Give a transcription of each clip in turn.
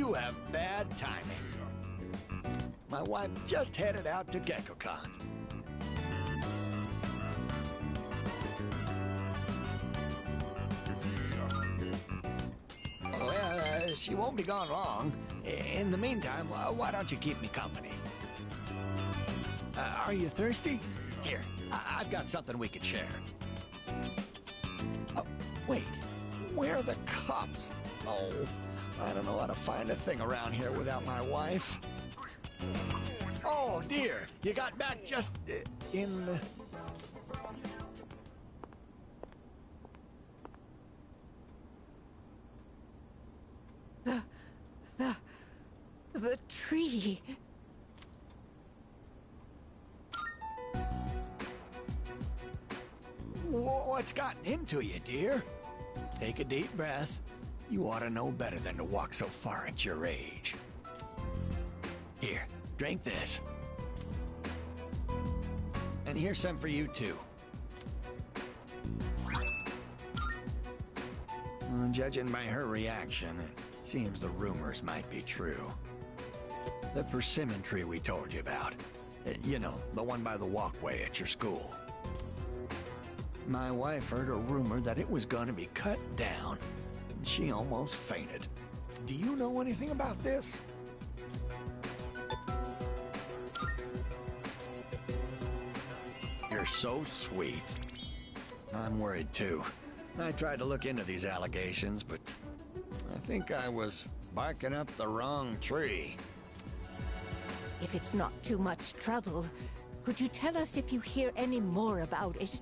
You have bad timing. My wife just headed out to GeckoCon. Well, she won't be gone long. In the meantime, why don't you keep me company? Are you thirsty? Here, I've got something we could share. Oh, wait. Where are the cups? Oh, I don't know how to find a thing around here without my wife. Oh, dear. You got back just in... The tree. What's gotten into you, dear? Take a deep breath. You ought to know better than to walk so far at your age. Here, drink this. And here's some for you, too. Judging by her reaction, it seems the rumors might be true. The persimmon tree we told you about. You know, the one by the walkway at your school. My wife heard a rumor that it was going to be cut down, and she almost fainted. Do you know anything about this? You're so sweet. I'm worried too. I tried to look into these allegations, but I think I was barking up the wrong tree. If it's not too much trouble, could you tell us if you hear any more about it?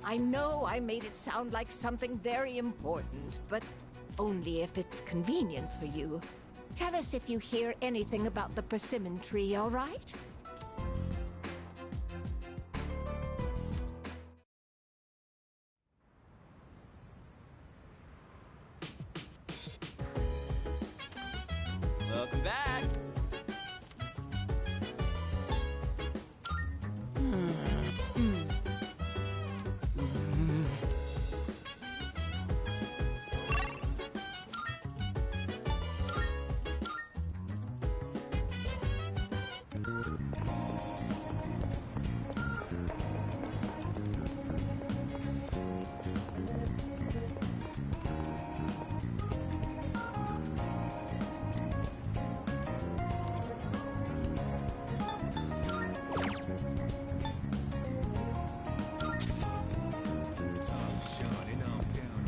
I know I made it sound like something very important, but only if it's convenient for you. Tell us if you hear anything about the persimmon tree, all right? Welcome back.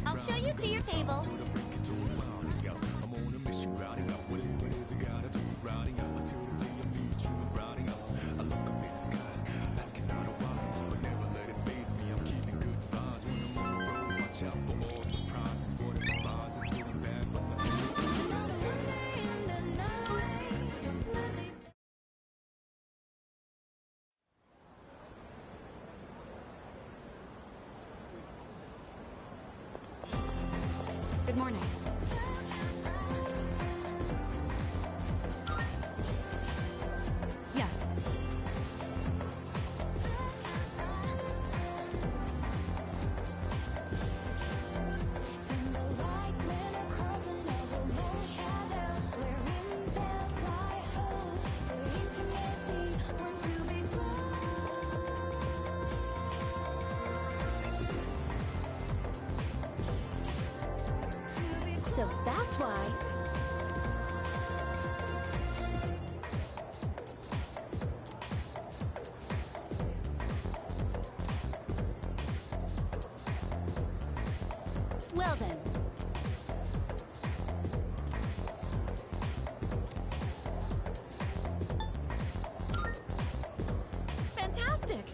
I'll show you to your table. Good morning. Yes. So that's why... Well then. Fantastic.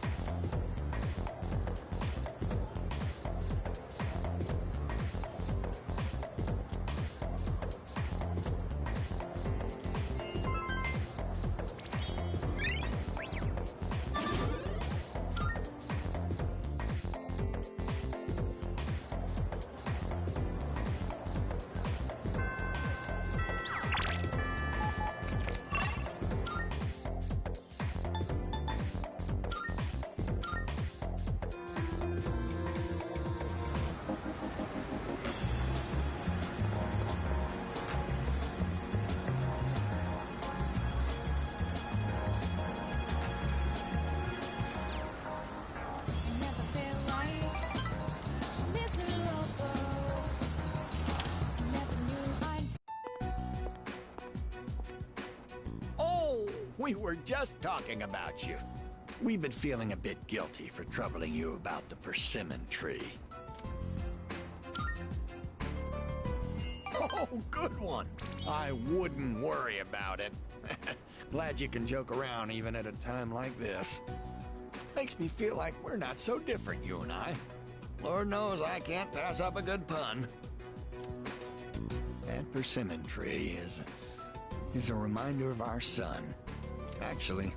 We were just talking about you. We've been feeling a bit guilty for troubling you about the persimmon tree. Oh, good one. I wouldn't worry about it. Glad you can joke around even at a time like this. Makes me feel like we're not so different, you and I. Lord knows I can't pass up a good pun. That persimmon tree is a reminder of our son. Actually,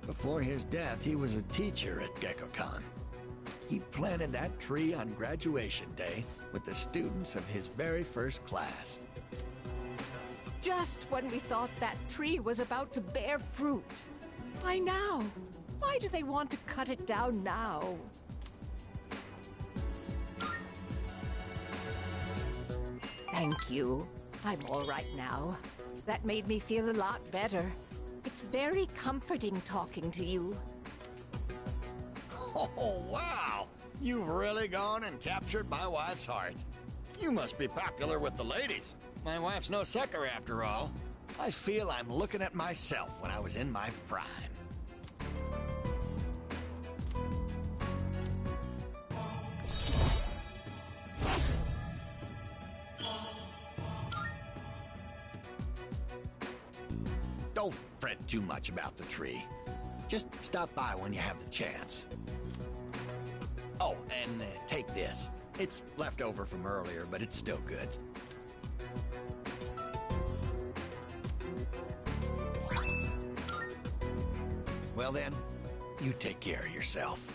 before his death, he was a teacher at GeckoCon. He planted that tree on graduation day with the students of his very first class. Just when we thought that tree was about to bear fruit. Why now? Why do they want to cut it down now? Thank you. I'm all right now. That made me feel a lot better. It's very comforting talking to you. Oh, wow! You've really gone and captured my wife's heart. You must be popular with the ladies. My wife's no sucker after all. I feel I'm looking at myself when I was in my prime. Don't fret too much about the tree. Just stop by when you have the chance. Oh, and take this. It's left over from earlier, but it's still good. Well then, you take care of yourself.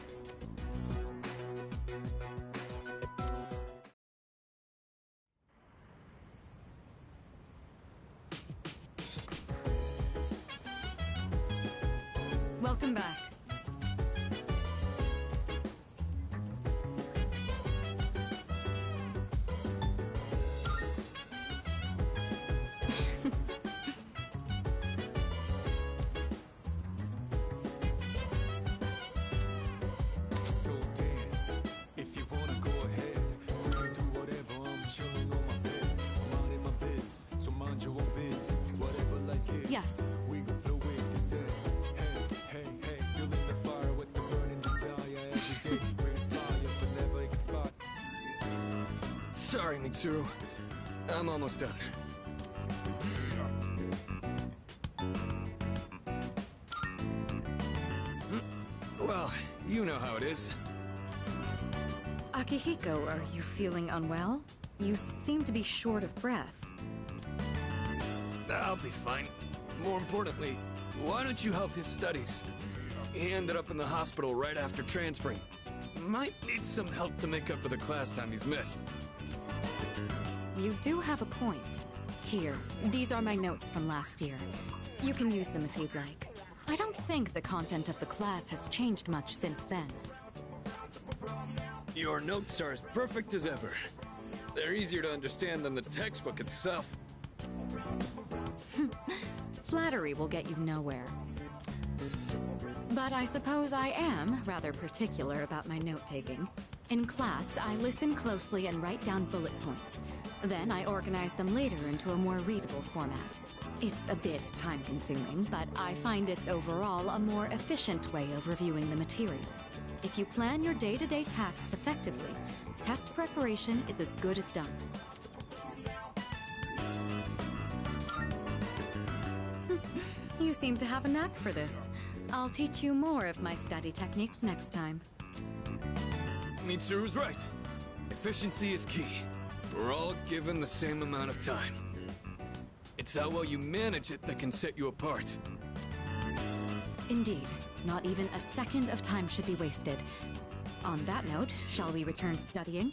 Welcome back. Yes. Sorry, Mitsuru. I'm almost done. Well, you know how it is. Akihiko, are you feeling unwell? You seem to be short of breath. I'll be fine. More importantly, why don't you help his studies? He ended up in the hospital right after transferring. Might need some help to make up for the class time he's missed. You do have a point. Here, these are my notes from last year. You can use them if you'd like. I don't think the content of the class has changed much since then. Your notes are as perfect as ever. They're easier to understand than the textbook itself. Flattery will get you nowhere. But I suppose I am rather particular about my note-taking. In class, I listen closely and write down bullet points. Then I organize them later into a more readable format. It's a bit time-consuming, but I find it's overall a more efficient way of reviewing the material. If you plan your day-to-day tasks effectively, test preparation is as good as done. You seem to have a knack for this. I'll teach you more of my study techniques next time. Mitsuru's right. Efficiency is key. We're all given the same amount of time. It's how well you manage it that can set you apart. Indeed. Not even a second of time should be wasted. On that note, shall we return to studying?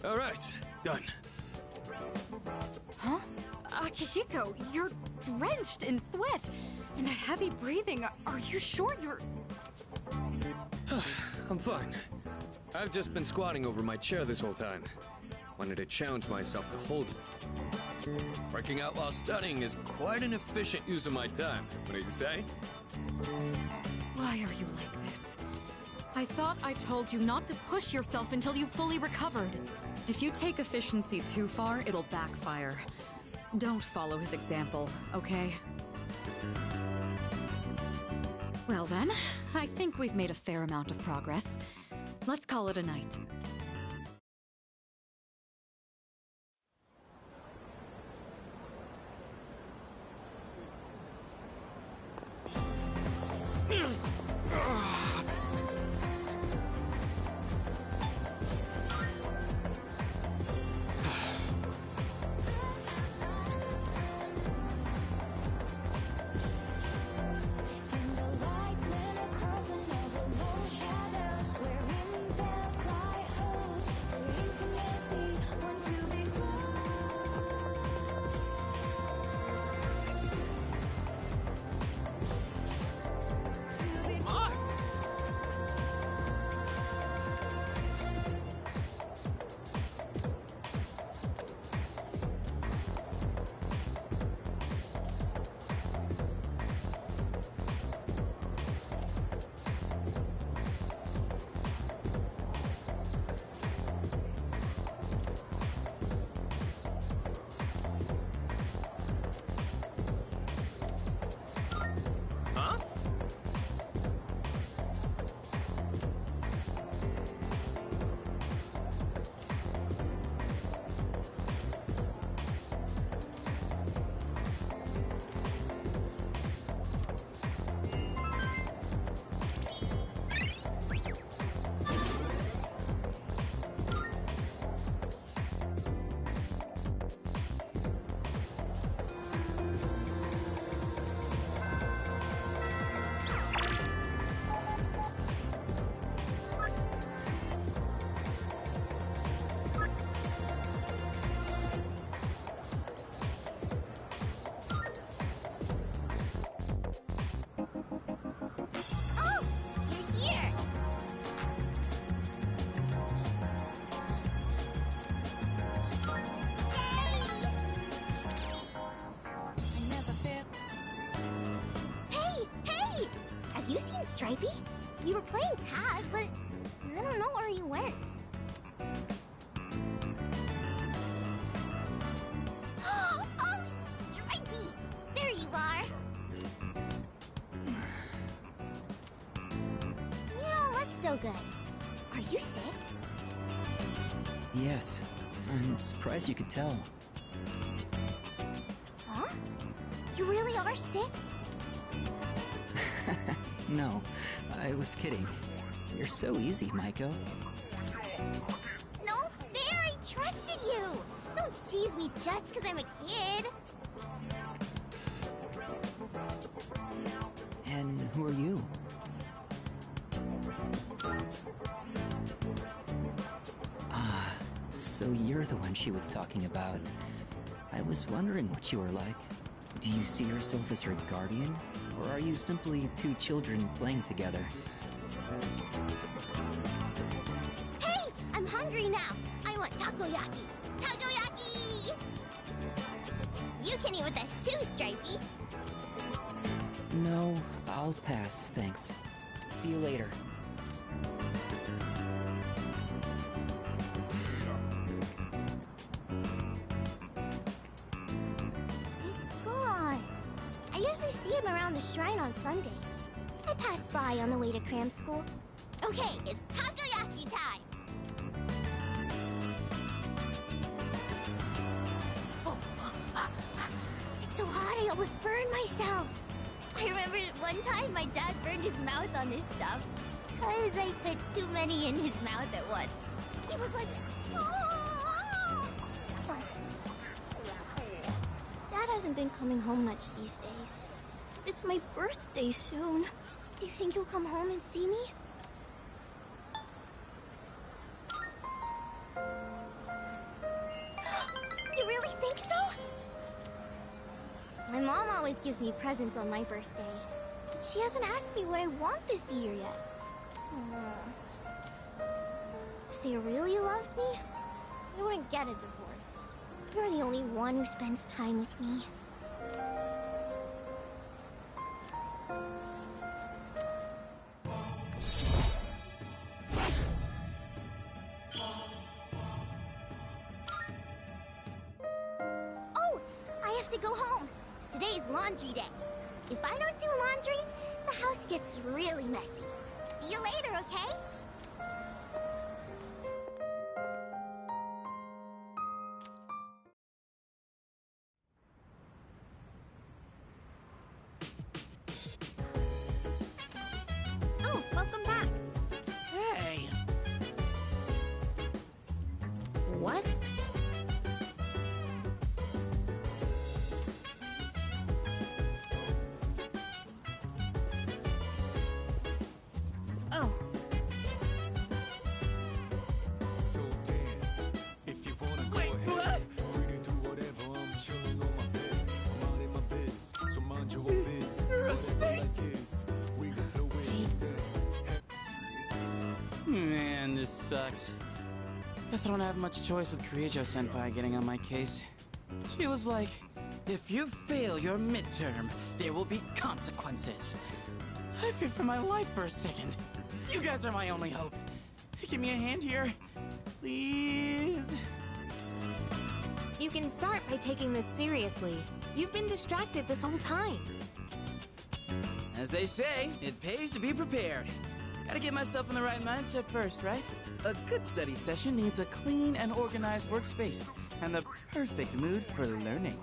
All right, done. Huh? Akihiko, you're drenched in sweat. And that heavy breathing, are you sure you're... I'm fine. I've just been squatting over my chair this whole time. Wanted to challenge myself to hold it. Working out while studying is quite an efficient use of my time. What do you say? Why are you like this? I thought I told you not to push yourself until you fully recovered. If you take efficiency too far, it'll backfire. Don't follow his example, okay? Well then, I think we've made a fair amount of progress. Let's call it a night. You seen Stripey? We were playing tag, but I don't know where he went. Oh, Stripey! There you are. You don't look so good. Are you sick? Yes. I'm surprised you could tell. Huh? You really are sick? No, I was kidding. You're so easy, Maiko. No fair! I trusted you! Don't tease me just because I'm a kid! And who are you? Ah, so you're the one she was talking about. I was wondering what you were like. Do you see yourself as her guardian? Or are you simply two children playing together? Hey! I'm hungry now! I want takoyaki! Takoyaki! You can eat with us too, Stripey! No, I'll pass, thanks. See you later. He's gone. I usually see him around the shrine on Sundays. I pass by on the way to cram school. Okay, it's takoyaki time! Oh, it's so hot I almost burned myself. I remember one time my dad burned his mouth on this stuff because I put too many in his mouth at once. He was like, "Ah!" Dad hasn't been coming home much these days. It's my birthday soon. Do you think you'll come home and see me? You really think so? My mom always gives me presents on my birthday. But she hasn't asked me what I want this year yet. If they really loved me, they wouldn't get a divorce. You're the only one who spends time with me. Oh, I have to go home. Today's laundry day. If I don't do laundry, the house gets really messy. See you later, okay? Oh, welcome back. Hey! What? Oh. So dance if you wanna go Wait, ahead. what? Free to do whatever. I'm chilling on my bed. I'm out in my biz, so mind your own biz. You're a Whatever saint. that is, we can throw it in. Man, this sucks. Guess I don't have much choice with Kirijo-senpai getting on my case. She was like, if you fail your midterm, there will be consequences. I feared for my life for a second. You guys are my only hope. Give me a hand here, please. You can start by taking this seriously. You've been distracted this whole time. As they say, it pays to be prepared. Gotta get myself in the right mindset first, right? A good study session needs a clean and organized workspace, and the perfect mood for learning.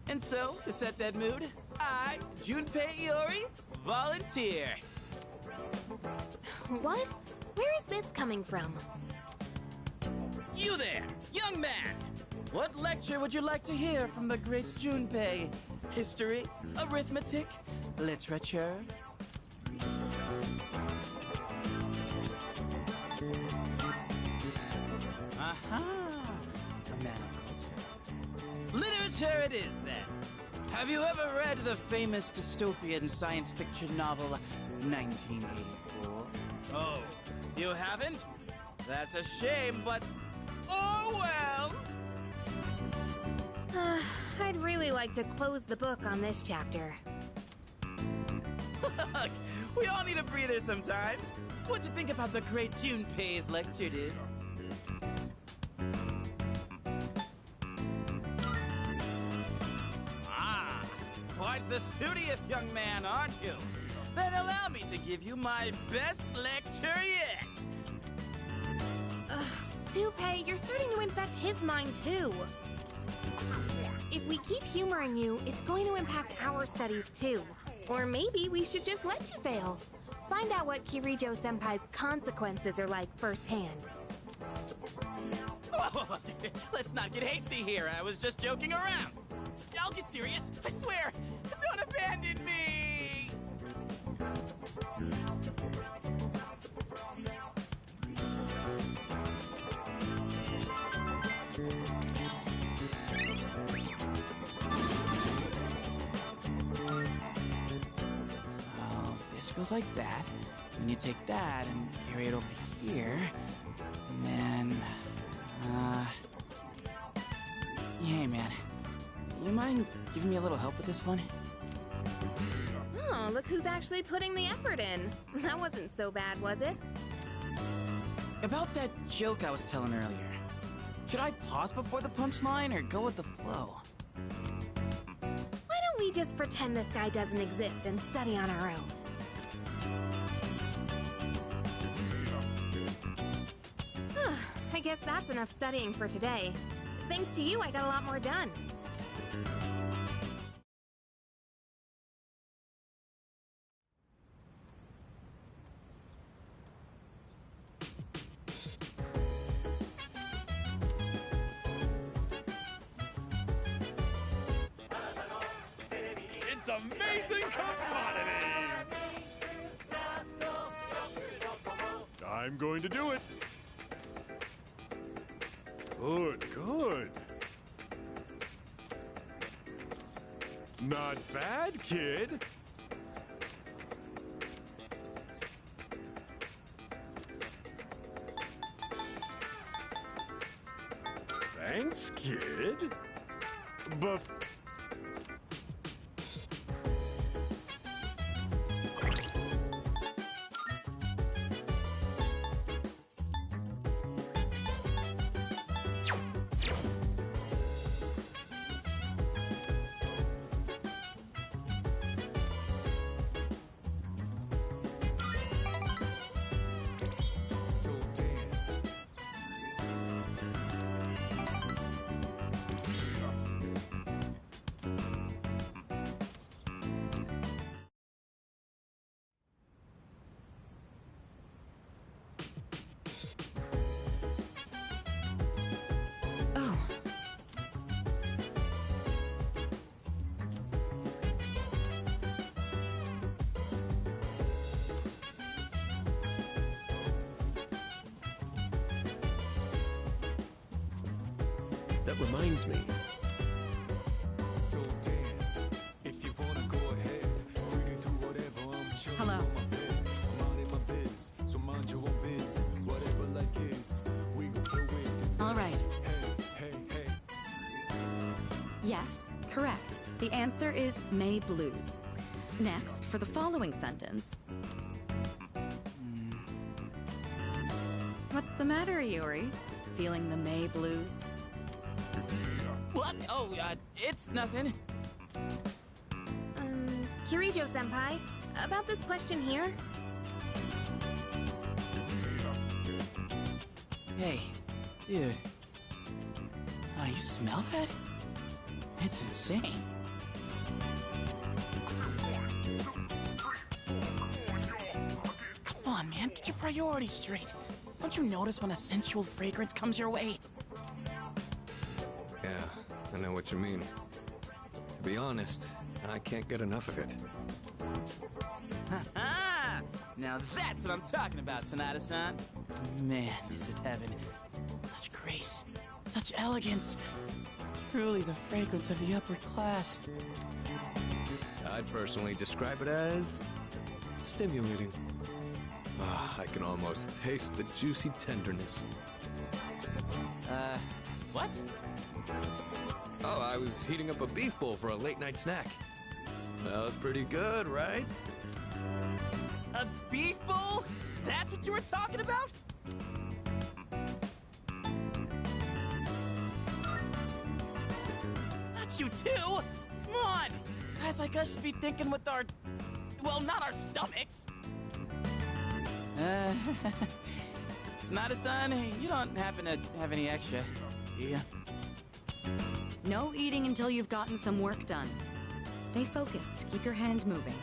And so, to set that mood, I, Junpei Iori, volunteer. What? Where is this coming from? You there, young man! What lecture would you like to hear from the great Junpei? History, arithmetic, literature? Aha! A man of culture. Literature it is, then. Have you ever read the famous dystopian science fiction novel 1984? Oh, you haven't? That's a shame, but oh well! I'd really like to close the book on this chapter. Look, we all need a breather sometimes. What'd you think about the great Junpei's lecture, dude? Ah, quite the studious young man, aren't you? Then allow me to give you my best lecture yet. Stupay, you're starting to infect his mind too. If we keep humoring you, it's going to impact our studies too. Or maybe we should just let you fail. Find out what Kirijo-senpai's consequences are like firsthand. Whoa, let's not get hasty here. I was just joking around. I'll get serious. I swear. Don't abandon me. So this goes like that. Then you take that and carry it over to here. And then, hey man, you mind giving me a little help with this one? Oh, look who's actually putting the effort in. That wasn't so bad, was it? About that joke I was telling earlier. Should I pause before the punchline or go with the flow? Why don't we just pretend this guy doesn't exist and study on our own? I guess that's enough studying for today. Thanks to you, I got a lot more done. It's amazing commodities! I'm going to do it. Good, good. Not bad, kid. Thanks. But So dance. Oh. That reminds me. So dance. If you wanna go ahead, free to do whatever. I'm chilling Hello. on my bed. I'm minding my biz, so mind your own biz. Whatever life is, we gon' do it. This All is- right. Hey, hey, hey. Yes, correct. The answer is May Blues. Next, for the following sentence. What's the matter, Yuri? Feeling the May Blues? What? Oh, it's nothing. Kirijo-senpai, about this question here. Hey, dude. Oh, you smell that? It's insane. Come on, man, get your priorities straight. Don't you notice when a sensual fragrance comes your way? Yeah, I know what you mean. To be honest, I can't get enough of it. Ha! Now that's what I'm talking about, Sonata-san. Man, this is heaven. Such grace, such elegance. Truly the fragrance of the upper class. I'd personally describe it as stimulating. Ah, I can almost taste the juicy tenderness. What? Oh, I was heating up a beef bowl for a late night snack. That was pretty good, right? A beef bowl? That's what you were talking about? Not you too! Come on! Guys like us should be thinking with our... well, not our stomachs! Sonata-san, you don't happen to have any extra, do you? No eating until you've gotten some work done. Stay focused. Keep your hand moving.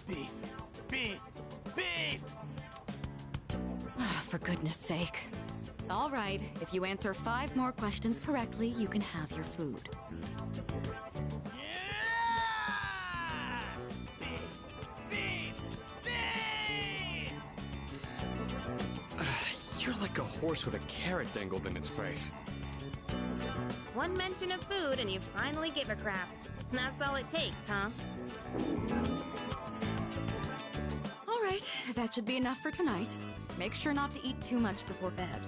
Beef! Beef! Beef! For goodness sake. All right, if you answer 5 more questions correctly, you can have your food. Yeah! Beef! Beef! Beef! You're like a horse with a carrot dangled in its face. One mention of food and you finally give a crap. That's all it takes, huh? All right, that should be enough for tonight. Make sure not to eat too much before bed.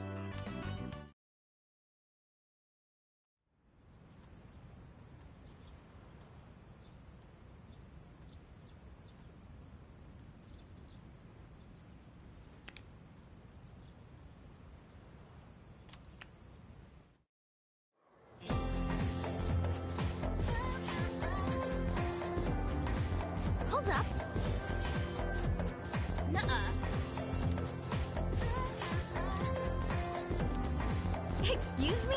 Hold up. Nuh-uh. Excuse me?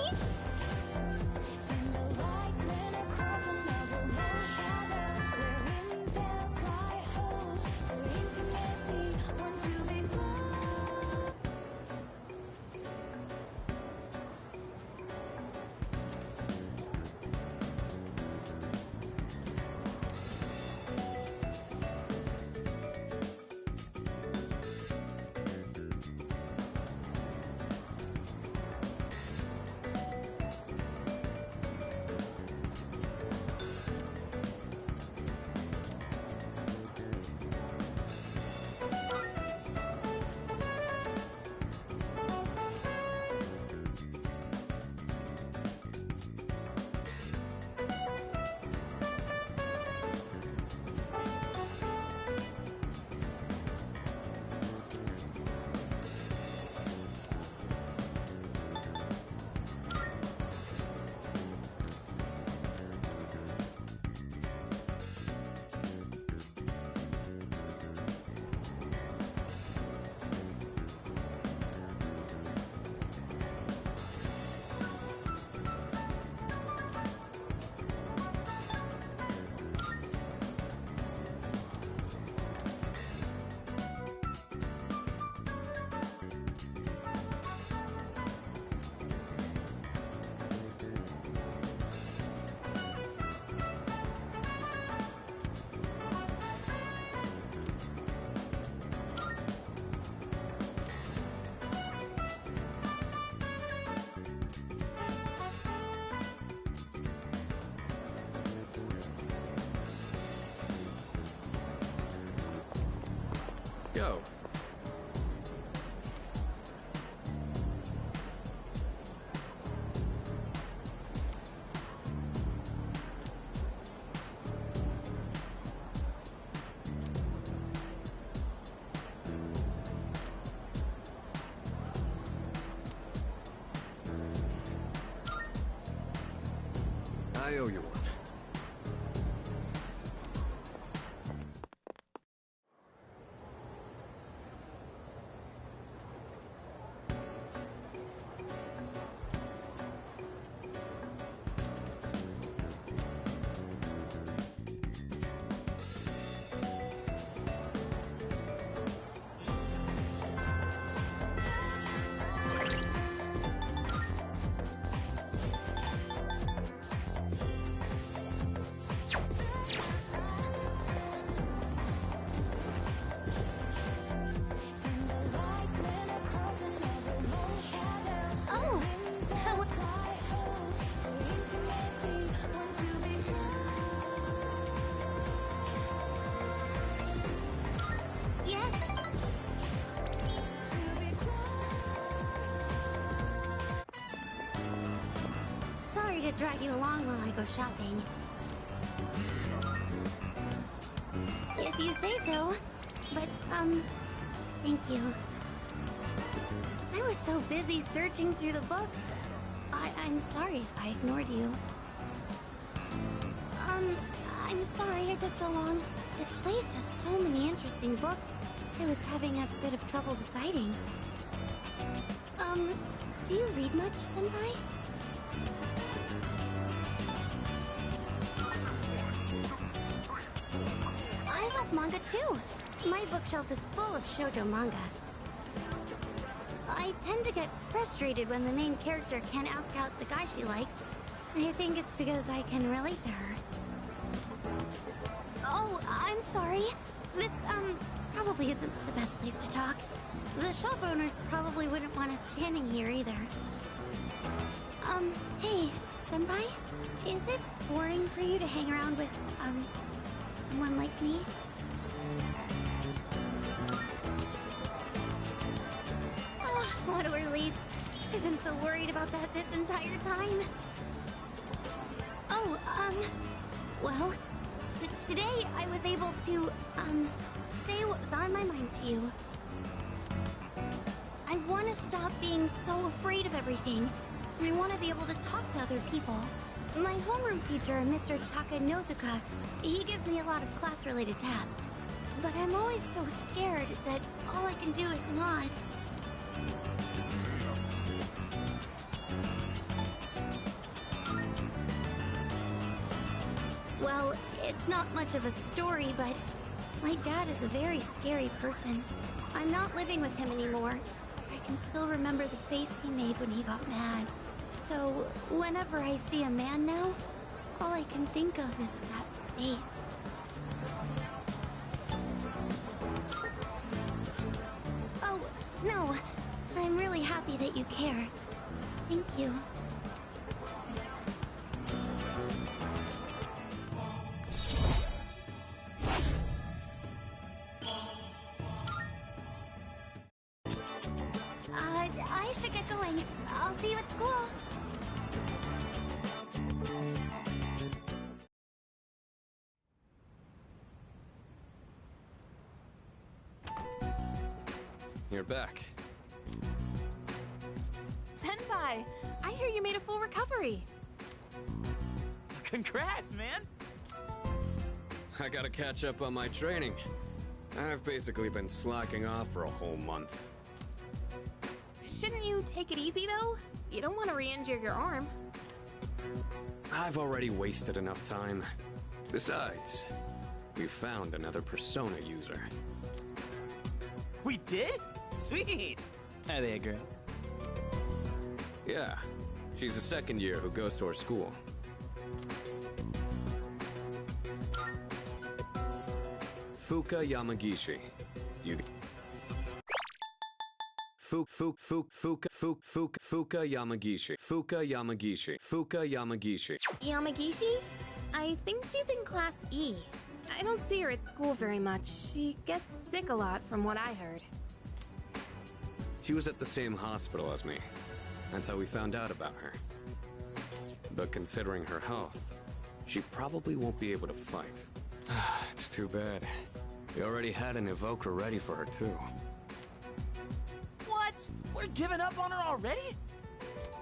Oh. I owe you one. Oh, hello. Yes. Sorry to drag you along while I go shopping. If you say so. But, thank you. I was so busy searching through the books. I'm sorry if I ignored you. I'm sorry I took so long. This place has so many interesting books. I was having a bit of trouble deciding. Do you read much, Senpai? I love manga too. My bookshelf is full of shoujo manga. I tend to get frustrated when the main character can't ask out the guy she likes. I think it's because I can relate to her. Oh, I'm sorry. This, probably isn't the best place to talk. The shop owners probably wouldn't want us standing here either. Hey, Senpai? Is it boring for you to hang around with, someone like me? Oh, what a relief. I've been so worried about that this entire time. Oh, well, today I was able to, say what was on my mind to you. I want to stop being so afraid of everything. I want to be able to talk to other people. My homeroom teacher, Mr. Takanozuka, he gives me a lot of class-related tasks. But I'm always so scared that all I can do is nod. Well, it's not much of a story, but my dad is a very scary person. I'm not living with him anymore. I can still remember the face he made when he got mad. So, whenever I see a man now, all I can think of is that face. Oh, no. I'm really happy that you care. Thank you. I should get going. I'll see you at school. You're back. Senpai, I hear you made a full recovery. Congrats, man! I gotta catch up on my training. I've basically been slacking off for a whole month. Shouldn't you take it easy, though? You don't want to re-injure your arm. I've already wasted enough time. Besides, we found another Persona user. We did? Sweet! Are they a girl? Yeah, she's a second year who goes to our school. Fuka Yamagishi. You... Fuka Yamagishi. Fuka Yamagishi. Fuka Yamagishi. Yamagishi? I think she's in Class E. I don't see her at school very much. She gets sick a lot, from what I heard. She was at the same hospital as me. That's how we found out about her. But considering her health, she probably won't be able to fight. It's too bad. We already had an evoker ready for her, too. What? We're giving up on her already?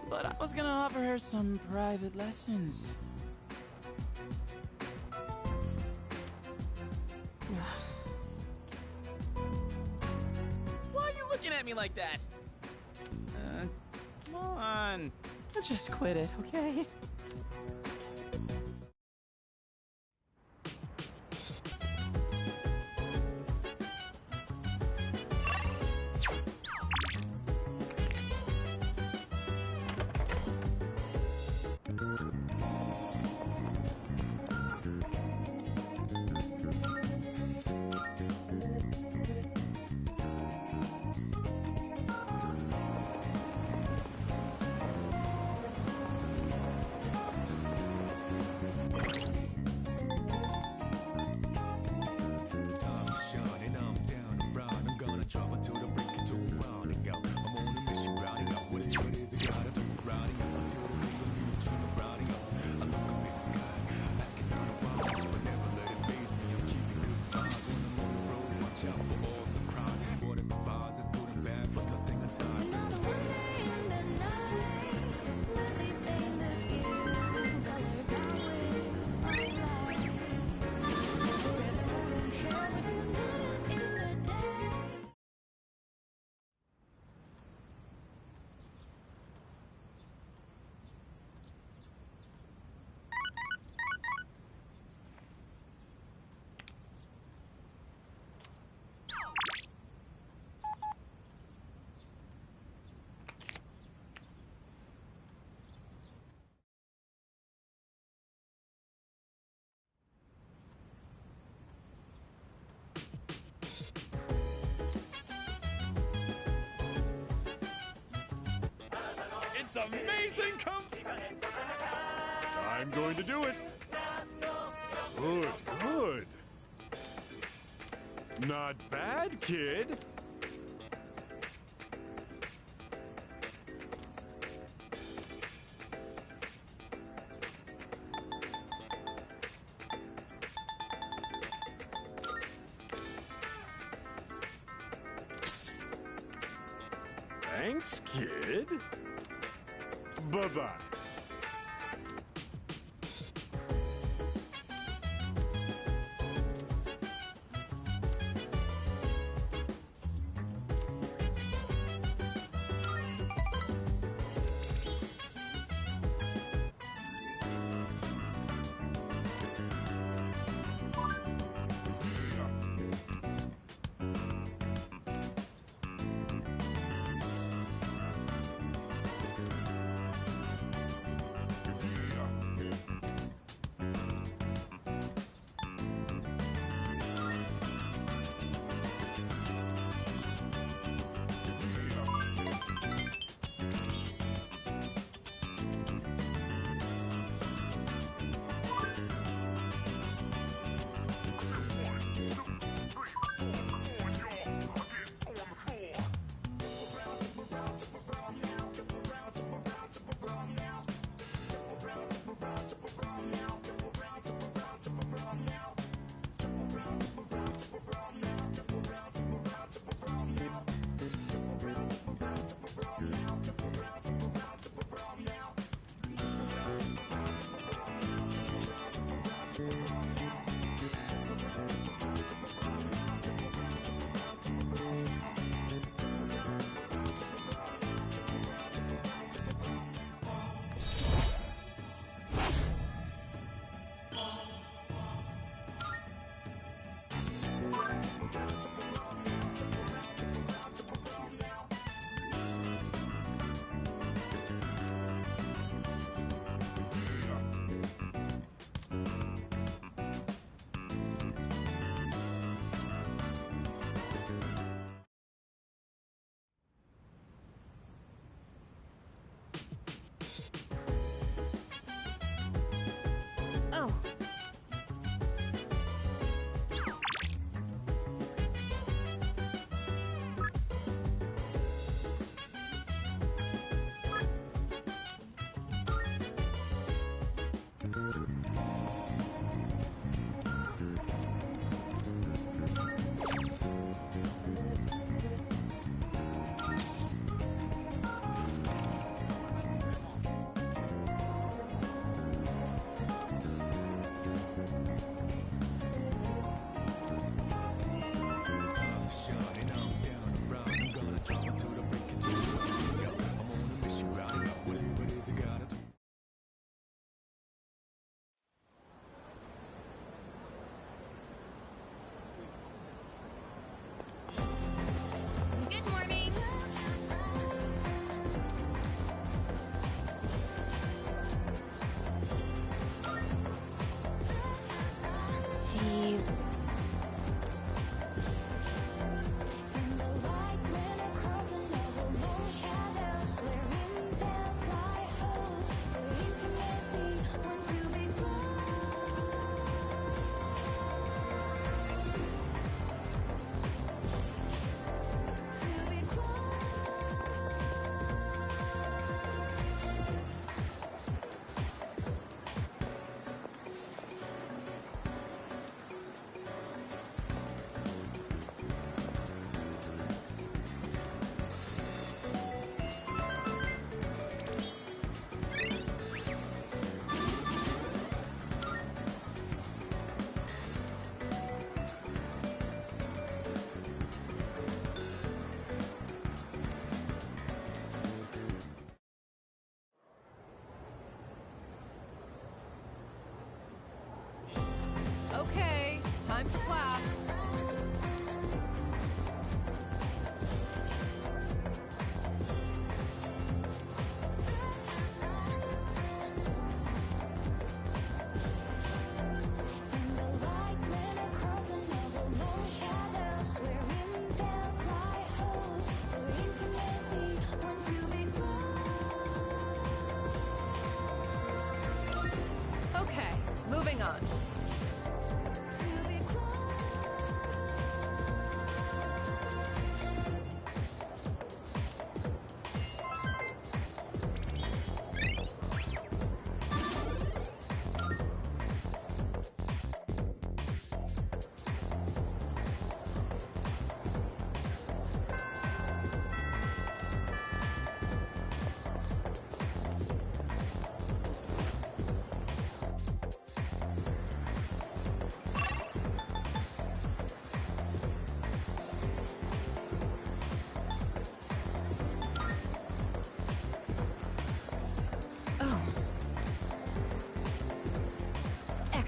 But I was gonna offer her some private lessons. Why are you looking at me like that? Come on. Just quit it, okay? It's amazing I'm going to do it. Good, good. Not bad, kid. Thanks, kid. Bye-bye.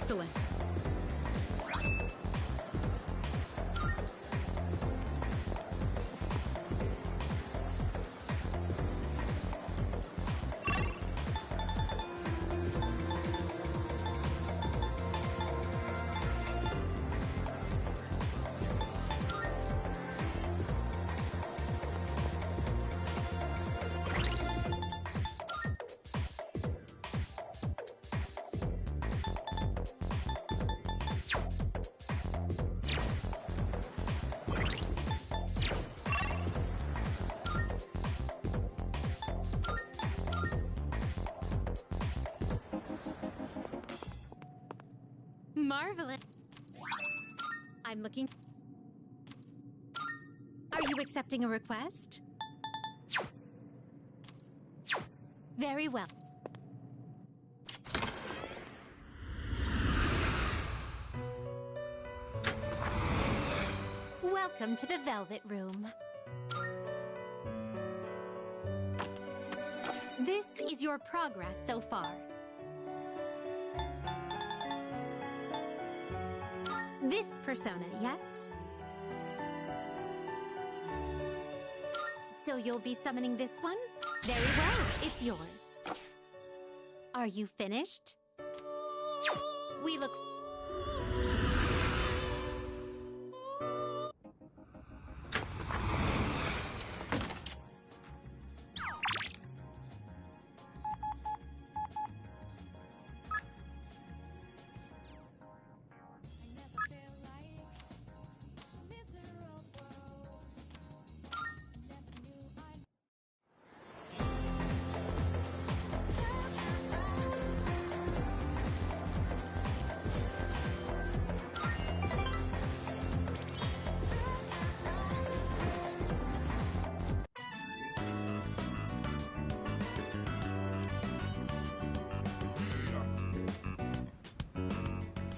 Excellent. Marvelous. I'm looking... Are you accepting a request? Very well. Welcome to the Velvet Room. This is your progress so far. This persona, yes? So you'll be summoning this one? Very well, it's yours. Are you finished? We look...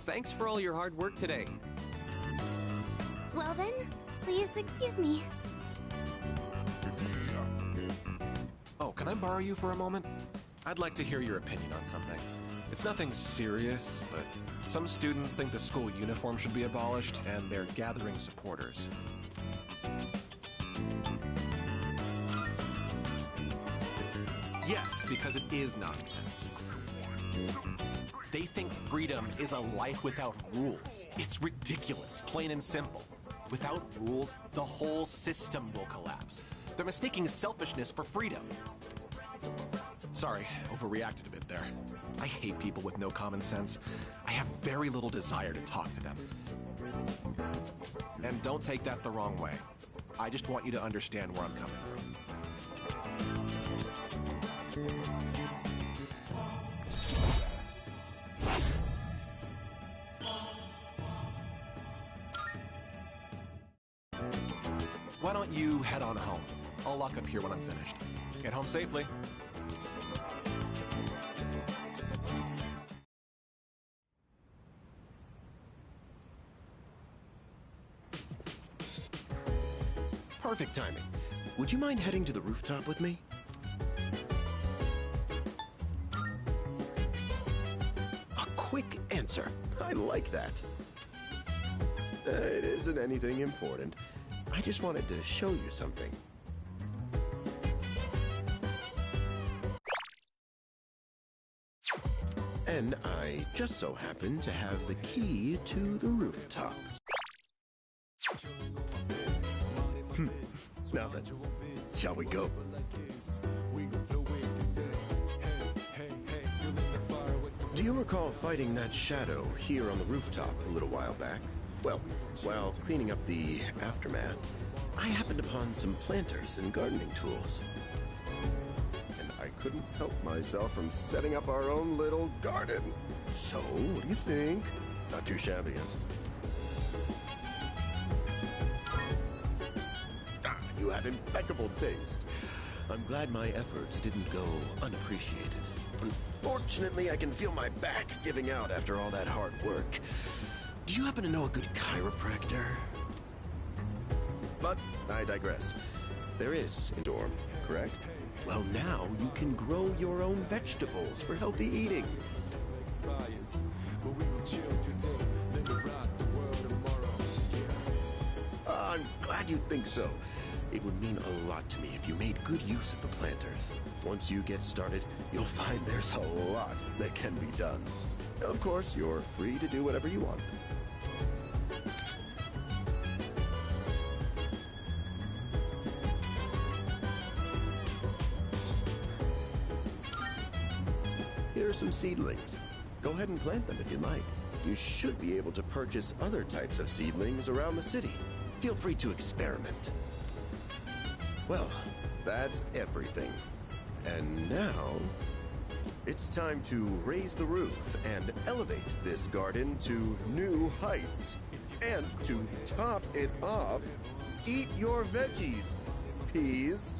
Thanks for all your hard work today. Well then, please excuse me. Oh, can I borrow you for a moment? I'd like to hear your opinion on something. It's nothing serious, but some students think the school uniform should be abolished, and they're gathering supporters. Yes, because it is nonsense. They think freedom is a life without rules. It's ridiculous, plain and simple. Without rules, the whole system will collapse. They're mistaking selfishness for freedom. Sorry, overreacted a bit there. I hate people with no common sense. I have very little desire to talk to them. And don't take that the wrong way. I just want you to understand where I'm coming from. Why don't you head on home? I'll lock up here when I'm finished. Get home safely. Perfect timing. Would you mind heading to the rooftop with me? A quick answer. I like that. It isn't anything important. I just wanted to show you something. And I just so happen to have the key to the rooftop. Now then, shall we go? Do you recall fighting that shadow here on the rooftop a little while back? Well, while cleaning up the aftermath, I happened upon some planters and gardening tools. And I couldn't help myself from setting up our own little garden. So, what do you think? Not too shabby, huh? You have impeccable taste. I'm glad my efforts didn't go unappreciated. Unfortunately, I can feel my back giving out after all that hard work. Do you happen to know a good chiropractor? But I digress. There is in Dorm, correct? Well, now you can grow your own vegetables for healthy eating. glad you think so. It would mean a lot to me if you made good use of the planters. Once you get started, you'll find there's a lot that can be done. Of course, you're free to do whatever you want. Here are some seedlings. Go ahead and plant them if you like. You should be able to purchase other types of seedlings around the city. Feel free to experiment. Well, that's everything. And now, it's time to raise the roof and elevate this garden to new heights. And to top it off, eat your veggies, peas.